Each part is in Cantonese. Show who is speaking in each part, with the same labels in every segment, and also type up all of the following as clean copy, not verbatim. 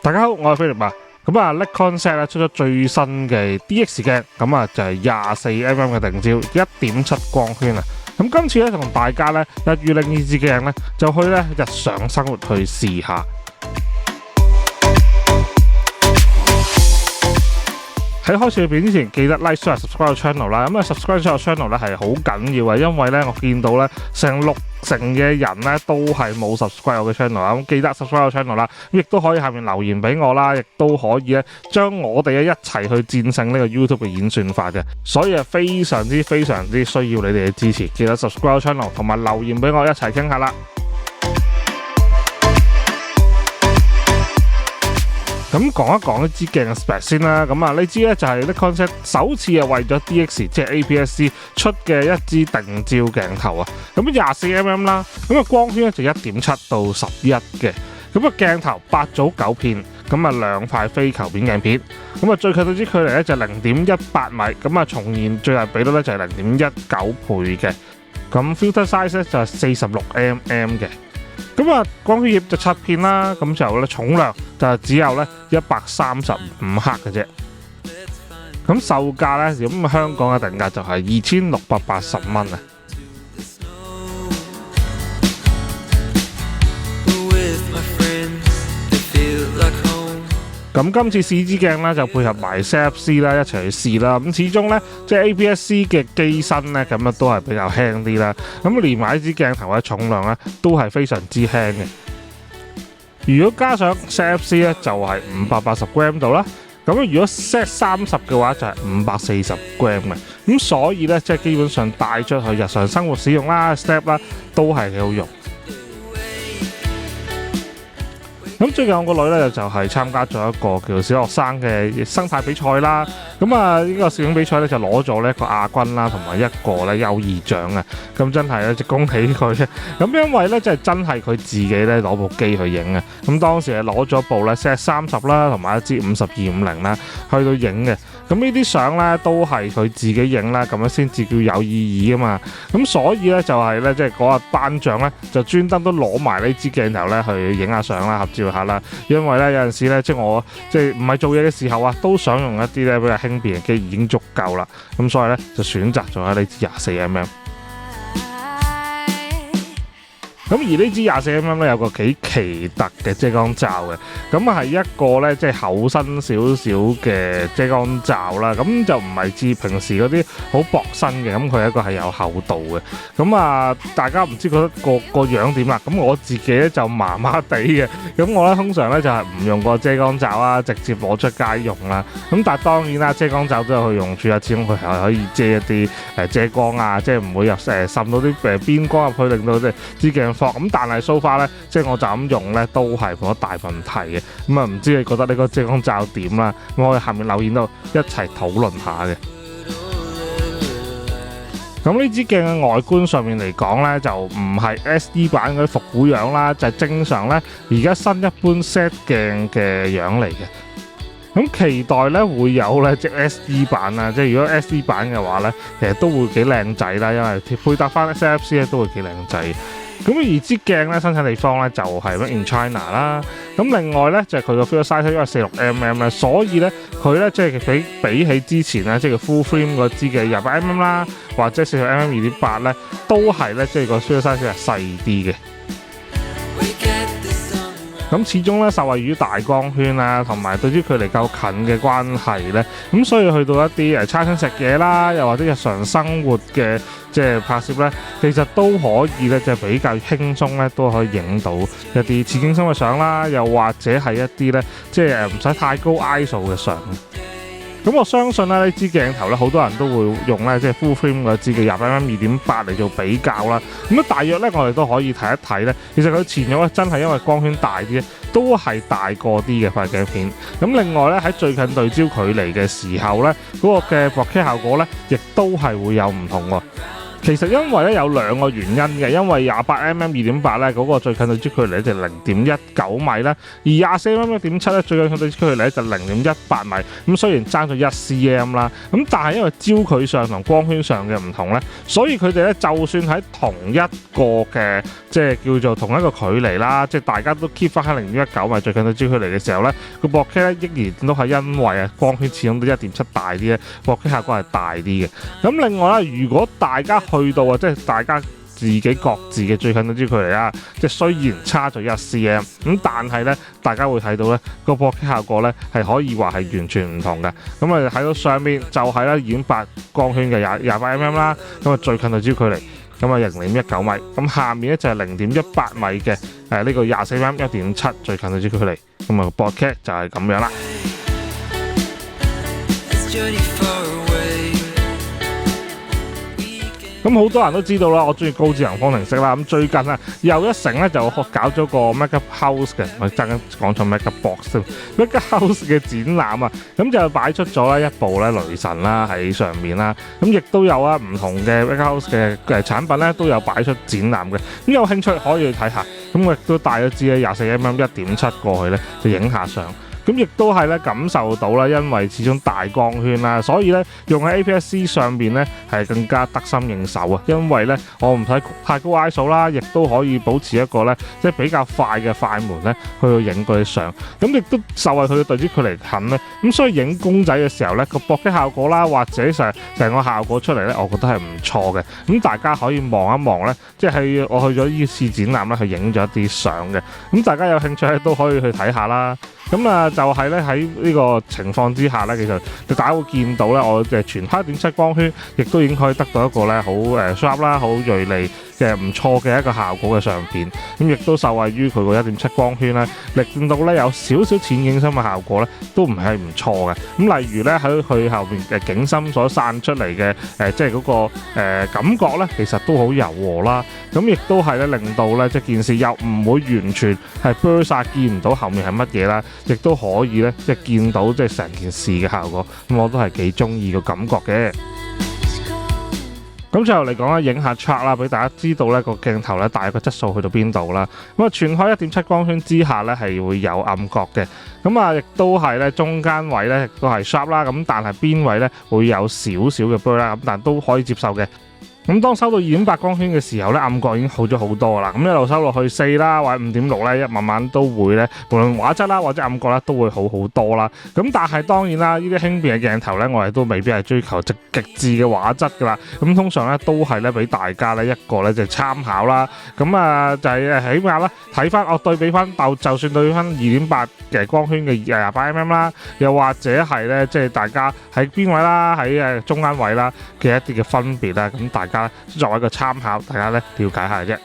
Speaker 1: 大家好，我係菲力啊。咁啊 Nikon Z 咧出咗最新嘅 DX 鏡，咁啊就係24mm 嘅定焦，1.7光圈啊。咁今次咧同大家咧一於拎呢支鏡咧，就去咧日常生活去試下。喺開始片之前，記得 like、share、subscribe 個 channel 啦。咁啊 subscribe 咗個 channel 咧係好緊要啊，因為咧我見到咧成60%嘅人咧都係冇 subscribe 我嘅 channel 啦。咁記得 subscribe 個 channel 啦。咁亦都可以下面留言俾我啦，亦都可以咧將我哋一齊去戰勝呢個 YouTube 嘅演算法嘅。所以非常之需要你哋嘅支持。記得 subscribe 個 channel 同埋留言俾我一齊傾下啦。咁講一講呢支鏡嘅 spec 先啦。咁啊呢支咧就係 Nikon Z 首次為咗 DX 即係 APS-C 出嘅一支定焦鏡頭啊。咁24mm啦，咁啊光圈咧就1.7到11嘅。咁啊鏡頭8組9片，咁啊2塊非球片鏡片。咁啊最近對焦距離咧就0.18米，咁啊重現最大比率咧就係0.19倍嘅。咁 filter size 咧就係46mm嘅。咁啊，光圈葉就7片啦，咁就咧重量就只有咧135克嘅啫。咁售價咧，咁香港嘅定價就係2680蚊啊。咁今次試支鏡咧就配合埋 CFC 啦，一齊去試啦。咁始終咧即係 APS-C 嘅機身咧，咁啊都係比較輕啲啦。咁連埋呢支鏡頭嘅重量咧都係非常之輕嘅。如果加上 CFC 咧就係580g 度啦。咁如果 Z30 嘅話就係540g 嘅。咁所以咧即係基本上帶出去日常生活使用啦 ，step 啦都係幾好用。咁最近我個女咧就係參加咗一個叫小學生嘅生態比賽啦。咁啊呢個攝影比賽咧就攞咗呢一個亞軍啦，同埋一個咧優異獎啊。咁真係咧，即恭喜佢啫。咁因為咧即係真係佢自己咧攞部機去影啊。咁當時係攞咗部咧 Z30 啦，同埋一支5250啦去到影嘅。咁呢啲相咧都係佢自己影啦，咁樣先至叫有意義啊嘛。咁所以咧就係咧即係嗰日頒獎咧就專登都攞埋呢支鏡頭咧去影下相啦，合照下啦。因為咧有陣時咧即係我即係唔係做嘢嘅時候啊，都想用一啲咧比較輕便嘅機已經足夠啦。咁所以咧就選擇咗呢支24mm。咁而呢支24mm咧有個幾奇特嘅遮光罩嘅，咁係一個咧即係厚身少少嘅遮光罩啦，咁就唔係似平時嗰啲好薄身嘅，咁佢一個係有厚度嘅。咁啊，大家唔知覺得個樣點啦？咁我自己咧就麻麻地嘅，咁我咧通常咧就係唔用個遮光罩啊，直接攞出街用啦。咁但係當然啦，遮光罩都有佢用處啊，始終佢係可以遮一啲遮光啊，即係唔會滲到啲邊光入去，令到支鏡咁但係 so far 咧，即係我就咁用咧，都係冇乜大問題嘅。咁啊，唔知你覺得呢個遮光罩點啦？我喺下面留言度一齊討論下嘅。咁呢支鏡嘅外觀上面嚟講咧，就唔係 SD 版嗰啲復古樣啦，就係正常咧而家新一般 Z 鏡嘅樣嚟嘅。咁期待咧會有咧即 SD 版啊，即係如果 SD 版嘅話咧，其實都會幾靚仔啦，因為配搭翻 CFC 咧都會幾靚仔。咁而支鏡咧生產地方咧就係 Made in China 啦。咁另外咧就係佢個 filter size 因為46mm 咧，所以咧佢咧即係比起之前咧即係 full frame 嗰支嘅28mm啦，或者40mm 2.8咧，都係咧即係個 filter size 係細啲嘅。咁始終咧受惠於大光圈啦，同埋對焦距離夠近嘅關係咧，咁所以去到一啲餐廳食嘢啦，又或者日常生活嘅即係拍攝咧，其實都可以咧，就比較輕鬆咧，都可以影到一啲似景深嘅相啦，又或者係一啲咧，即係唔使太高 ISO 嘅相。咁我相信咧呢支鏡頭咧，好多人都會用咧，即係 full frame 嗰支嘅28mm 2.8嚟做比較啦。咁啊，大約咧我哋都可以睇一睇咧，其實佢前咗咧真係因為光圈大啲，都係大過啲嘅塊鏡片。咁另外咧喺最近對焦距離嘅時候咧，嗰個嘅 bokeh 效果咧，亦都係會有唔同喎。其實因為咧有兩個原因嘅，因為 28mm 2.8咧嗰個最近對焦距離咧就0.19米啦，而 24mm 1.7咧最近對焦距離咧就0.18米。咁雖然爭咗1cm 啦，咁但係因為焦距上同光圈上嘅唔同咧，所以佢哋咧就算喺同一個嘅即係叫做同一個距離啦，即係大家都 keep 翻喺0.19米最近對焦距離嘅時候咧，個 4K 咧依然都係因為啊光圈始終都1.7大啲咧，4K 效果係大啲嘅。咁另外咧，如果大家去到啊，即係大家自己各自嘅最近對焦距離啦，即係雖然差咗1cm，咁但係咧，大家會睇到咧個 4K 效果咧係可以話係完全唔同嘅。咁啊睇到上面就係咧2.8光圈嘅28mm啦，咁啊最近對焦距離咁啊0.19米，咁下面咧就係0.18米嘅呢個24mm 1.7最近對焦距離，咁啊 4K 就係咁樣啦。咁好多人都知道啦，我中意高智能方程式啦。咁最近啊，又一城咧就搞咗個 Mega House 嘅，我爭緊講錯 Mega Box，Mega House 嘅展覽啊，咁就擺出咗一部咧雷神啦喺上面啦。咁亦都有啊唔同嘅 Mega House 嘅產品咧都有擺出展覽嘅。咁有興趣可以去睇下。咁我亦都帶咗支咧24mm 1.7過去咧，就影下相。咁亦都係咧感受到啦，因為始終大光圈啦，所以咧用喺 APS-C 上邊咧係更加得心應手啊！因為咧我唔使太高 ISO 啦，亦都可以保持一個咧即係比較快嘅快門咧去影嗰啲相。咁亦都受惠佢嘅對焦距離近咧，咁所以影公仔嘅時候咧個4K效果啦，或者成個效果出嚟咧，我覺得係唔錯嘅。咁大家可以望一望咧，即係我去咗呢次展覽咧，去影咗一啲相嘅。咁大家有興趣咧都可以去睇下啦。咁啊，就係咧喺呢個情況之下咧，其實大家會見到咧，我嘅全開1.7光圈，亦都已經可以得到一個咧好sharp 啦、好鋭利嘅唔錯嘅一個效果嘅相片。咁亦都受惠於佢個1.7光圈咧，令到咧有少少淺景深嘅效果咧，都唔係唔錯嘅。咁例如咧喺佢後面嘅景深所散出嚟嘅即係嗰個感覺咧，其實都好柔和啦。咁亦都係咧令到咧即係件事又唔會完全係 blur 曬，見唔到後面係乜嘢啦。亦都可以咧，即係見到即係成件事嘅效果，咁我都係幾中意個感覺嘅。咁最後嚟講啦，影下 chart 啦，俾大家知道咧個鏡頭咧大概個質素去到邊度啦。咁啊，全開1.7光圈之下咧係會有暗角嘅。咁啊，亦都係咧中間位咧亦都係 sharp 啦。咁但係邊位咧會有少少嘅 blur 啦，咁但都可以接受嘅。咁當收到2.8光圈嘅時候咧，暗角已經好咗好多啦。咁一路收落去4啦，或者5.6咧，慢慢都會咧，無論畫質啦或者暗角咧，都會好好多啦。咁但係當然啦，呢啲輕便嘅鏡頭咧，我哋都未必係追求極致嘅畫質噶啦。咁通常咧都係咧俾大家咧一個咧就參考啦。咁啊就係起碼啦，睇翻我對比翻就算對比翻2.8嘅光圈嘅28mm啦，又或者係咧即係大家喺邊位啦，喺中間位啦嘅一啲嘅分別啦，咁大家作為一個參考，大家咧了解下啫。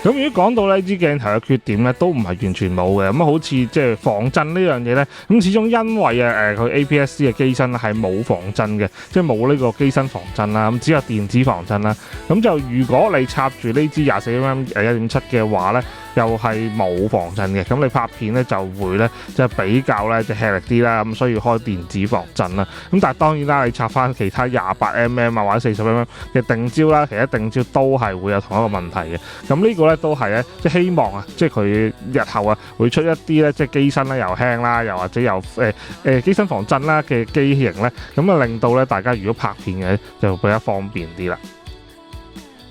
Speaker 1: 咁如果講到呢支鏡頭嘅缺點咧，都唔係完全冇嘅。咁好似即係防震呢樣嘢咧，咁始終因為佢 APS-C 嘅機身係冇防震嘅，即係冇呢個機身防震啦，咁只有電子防震啦。咁就如果你插住呢支24mm 1.7嘅話咧，又係冇防震嘅，咁你拍片咧就會咧即係比較咧就吃力啲啦，咁所以要開電子防震啦。咁但係當然啦，你插翻其他28mm 啊或者40mm嘅定焦啦，其他定焦都係會有同一個問題嘅。咁呢個咧都係咧即係希望啊，即係佢日後啊會出一啲咧即係機身咧又輕啦，又或者又機身防震啦嘅機型咧，咁啊令到咧大家如果拍片嘅就比較方便啲啦。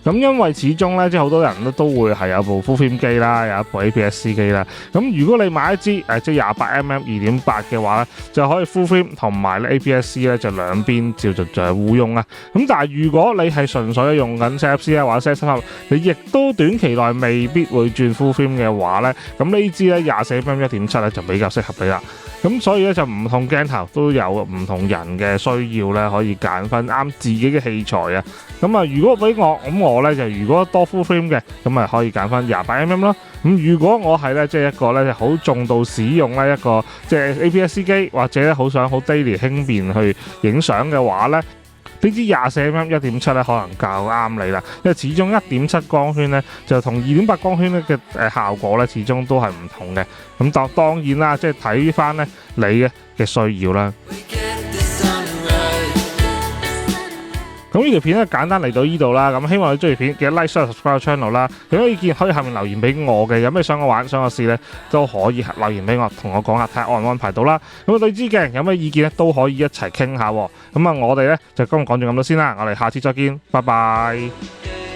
Speaker 1: 咁因為始終咧，即係好多人都會係有部 Full Frame 機啦，有一部 APS-C 機啦。咁如果你買一支即係28mm 2.8嘅話咧，就可以 Full Frame 同埋 APS-C 咧就兩邊就係互用啦。咁但係如果你係純粹用緊 ZF-C 啊或者 ZF-10，你亦都短期內未必會轉 Full Frame 嘅話咧，咁呢支咧24mm 1.7咧就比較適合你啦。咁所以咧就唔同鏡頭都有唔同人嘅需要咧，可以揀翻啱自己嘅器材啊。咁啊，如果俾我咁我咧就如果多 full frame 嘅，咁啊可以揀翻28mm咯。咁如果我係咧即係一個咧好重度使用咧一個即係 APS-C 機，或者咧好想好 daily 輕便去影相嘅話咧，呢支24mm 1.7咧可能較啱你啦，因為始終1.7光圈咧就同2.8光圈咧嘅效果咧始終都係唔同嘅。咁當然啦，即係睇翻咧你嘅需要啦。咁呢條片咧簡單嚟到呢度啦，咁希望你中意片，記得 like、share、subscribe channel 啦。有咩意見可以下面留言俾我嘅，有咩想我玩、想我試咧，都可以留言俾我，同我講下睇下安唔安排到啦。咁對支鏡有咩意見咧，都可以一齊傾下。咁啊，我哋咧就今日講住咁多先啦，我哋下次再見，拜拜。